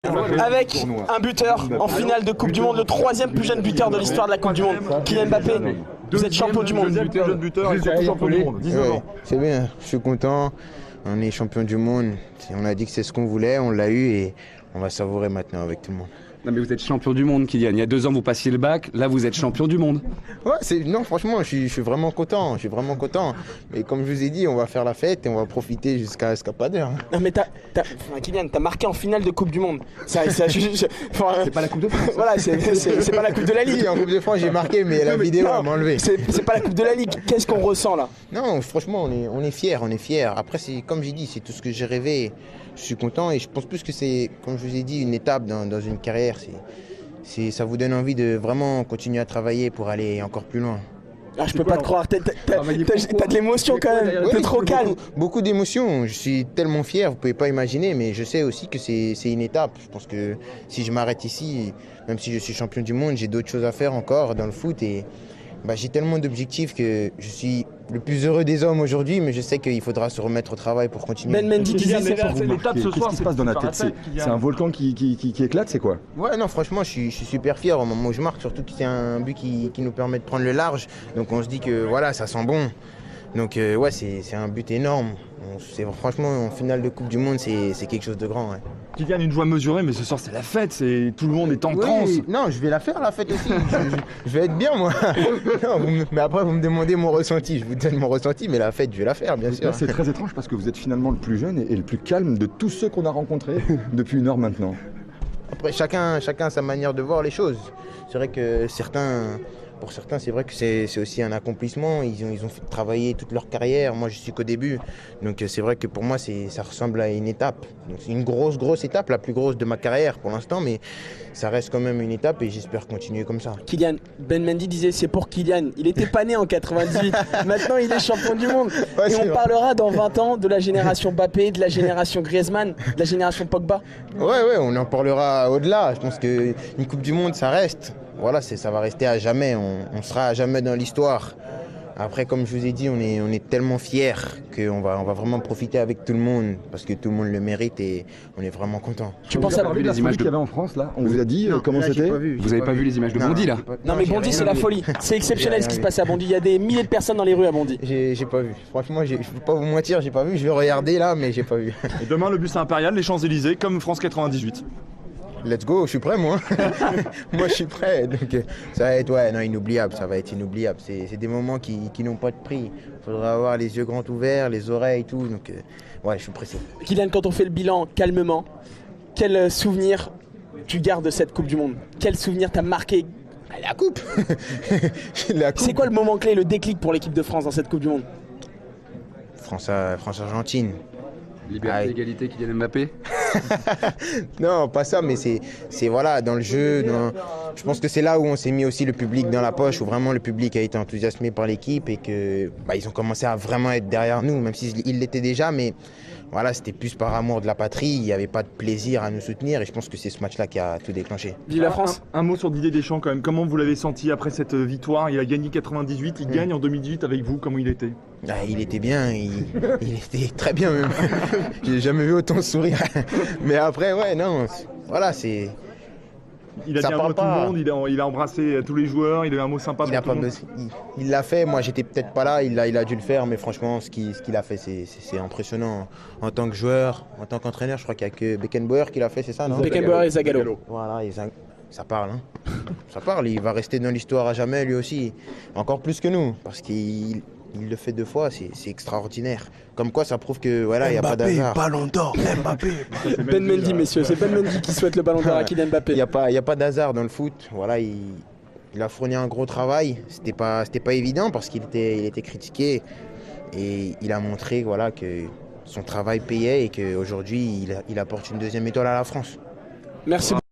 Avec un buteur en finale de Coupe du Monde, le troisième plus jeune buteur de l'histoire de la Coupe du Monde, Kylian Mbappé. Vous êtes champion du monde. Deuxième plus jeune buteur et surtout champion du monde, 19 ans. C'est bien, je suis content. On est champion du monde. On a dit que c'est ce qu'on voulait, on l'a eu et on va savourer maintenant avec tout le monde. Non mais vous êtes champion du monde, Kylian. Il y a 2 ans, vous passiez le bac. Là, vous êtes champion du monde. Ouais, non, franchement, je suis vraiment content. Je suis vraiment content. Mais comme je vous ai dit, on va faire la fête et on va profiter jusqu'à pas d'heure. Non mais Kylian, t'as marqué en finale de Coupe du Monde. C'est pas la Coupe de France. Voilà, c'est pas la Coupe de la Ligue. Oui, en Coupe de France, j'ai marqué, mais la vidéo m'a enlevé. C'est pas la Coupe de la Ligue. Qu'est-ce qu'on ressent là? Non, franchement, on est fiers. Après, comme j'ai dit, c'est tout ce que j'ai rêvé. Je suis content et je pense plus que c'est, comme je vous ai dit, une étape dans une carrière. Ça vous donne envie de vraiment continuer à travailler pour aller encore plus loin. Ah, je peux pas te croire, t'as de l'émotion quand même, t'es trop calme. Beaucoup d'émotions, je suis tellement fier, vous pouvez pas imaginer, mais je sais aussi que c'est une étape. Je pense que si je m'arrête ici, même si je suis champion du monde, j'ai d'autres choses à faire encore dans le foot et j'ai tellement d'objectifs que je suis le plus heureux des hommes aujourd'hui, mais je sais qu'il faudra se remettre au travail pour continuer. Ben Mendy disait c'est l'étape ce soir. Qu'est-ce qui se passe dans la tête? C'est un volcan qui éclate, c'est quoi? Ouais, non, franchement, je suis super fier au moment où je marque, surtout que c'est un but qui nous permet de prendre le large. Donc on se dit que voilà, ça sent bon. Donc ouais, c'est un but énorme. Franchement, en finale de Coupe du Monde, c'est quelque chose de grand. Ouais. Kylian, une joie mesurée, mais ce soir c'est la fête, tout le monde est en transe. Non, je vais la faire la fête aussi. je vais être bien moi. Non, mais après vous me demandez mon ressenti, je vous donne mon ressenti, mais la fête je vais la faire bien sûr. C'est très étrange parce que vous êtes finalement le plus jeune et le plus calme de tous ceux qu'on a rencontrés depuis 1 heure maintenant. Après chacun a sa manière de voir les choses. C'est vrai que pour certains, c'est vrai que c'est aussi un accomplissement. Ils ont travaillé toute leur carrière. Moi, je suis qu'au début. Donc, c'est vrai que pour moi, ça ressemble à une étape. C'est une grosse étape, la plus grosse de ma carrière pour l'instant. Mais ça reste quand même une étape et j'espère continuer comme ça. Kylian, Ben Mendy disait c'est pour Kylian. Il était pas né en 98. Maintenant, il est champion du monde. Ouais, et on parlera dans 20 ans de la génération Mbappé, de la génération Griezmann, de la génération Pogba. Ouais, on en parlera au-delà. Je pense qu'une Coupe du Monde, ça reste. Voilà, ça va rester à jamais, on sera à jamais dans l'histoire. Après, comme je vous ai dit, on est tellement fiers qu'on va vraiment profiter avec tout le monde parce que tout le monde le mérite et on est vraiment content. Tu penses à les images qu'il y avait en France là? On vous a dit comment c'était? Vous n'avez pas vu les images de Bondy là? Non mais Bondy c'est la folie, c'est exceptionnel ce qui se passe à Bondy, il y a des milliers de personnes dans les rues à Bondy. J'ai pas vu, franchement je ne peux pas vous mentir, j'ai pas vu, je vais regarder là mais j'ai pas vu. Et demain le bus impérial, les Champs-Élysées, comme France 98. Let's go, je suis prêt moi. Moi je suis prêt. Donc ça va être inoubliable, ça va être inoubliable. C'est des moments qui n'ont pas de prix. Il faudra avoir les yeux grands ouverts, les oreilles, tout. Donc ouais, je suis pressé. Kylian, quand on fait le bilan calmement, quel souvenir tu gardes de cette Coupe du Monde? Quel souvenir t'a marqué? La coupe. C'est quoi le moment clé, le déclic pour l'équipe de France dans cette Coupe du Monde? France-Argentine. Liberté, égalité, Kylian Mbappé. Non, pas ça, mais c'est voilà, dans le jeu. Je pense que c'est là où on s'est mis aussi le public dans la poche, où vraiment le public a été enthousiasmé par l'équipe et que ils ont commencé à vraiment être derrière nous, même s'ils l'étaient déjà, mais voilà, c'était plus par amour de la patrie, il n'y avait pas de plaisir à nous soutenir et je pense que c'est ce match-là qui a tout déclenché. Vive la France. Un mot sur Didier Deschamps quand même, comment vous l'avez senti après cette victoire? Il a gagné 98, il gagne en 2018 avec vous, comment il était? Il était bien, il était très bien même. J'ai jamais vu autant sourire. Mais après, ouais, non, voilà, c'est... Il a dit un mot à tout le monde, il a embrassé tous les joueurs, il a eu un mot sympa pour tout le monde. Il l'a fait, moi j'étais peut-être pas là, il a dû le faire, mais franchement ce qu'il a fait c'est impressionnant. En tant que joueur, en tant qu'entraîneur, je crois qu'il n'y a que Beckenbauer qui l'a fait, c'est ça, non? Beckenbauer et Zagallo. Voilà, ça parle, hein. Ça parle, il va rester dans l'histoire à jamais lui aussi, encore plus que nous, parce qu'il le fait 2 fois, c'est extraordinaire. Comme quoi, ça prouve que voilà, il n'y a pas d'hasard. Ballon d'or, Mbappé. Ben Mendy, messieurs, c'est Ben Mendy qui souhaite le ballon d'or à Kylian Mbappé. Il n'y a pas d'hasard dans le foot. Voilà, il a fourni un gros travail. C'était pas évident parce qu'il était critiqué et il a montré voilà que son travail payait et qu'aujourd'hui il apporte une 2e étoile à la France. Merci.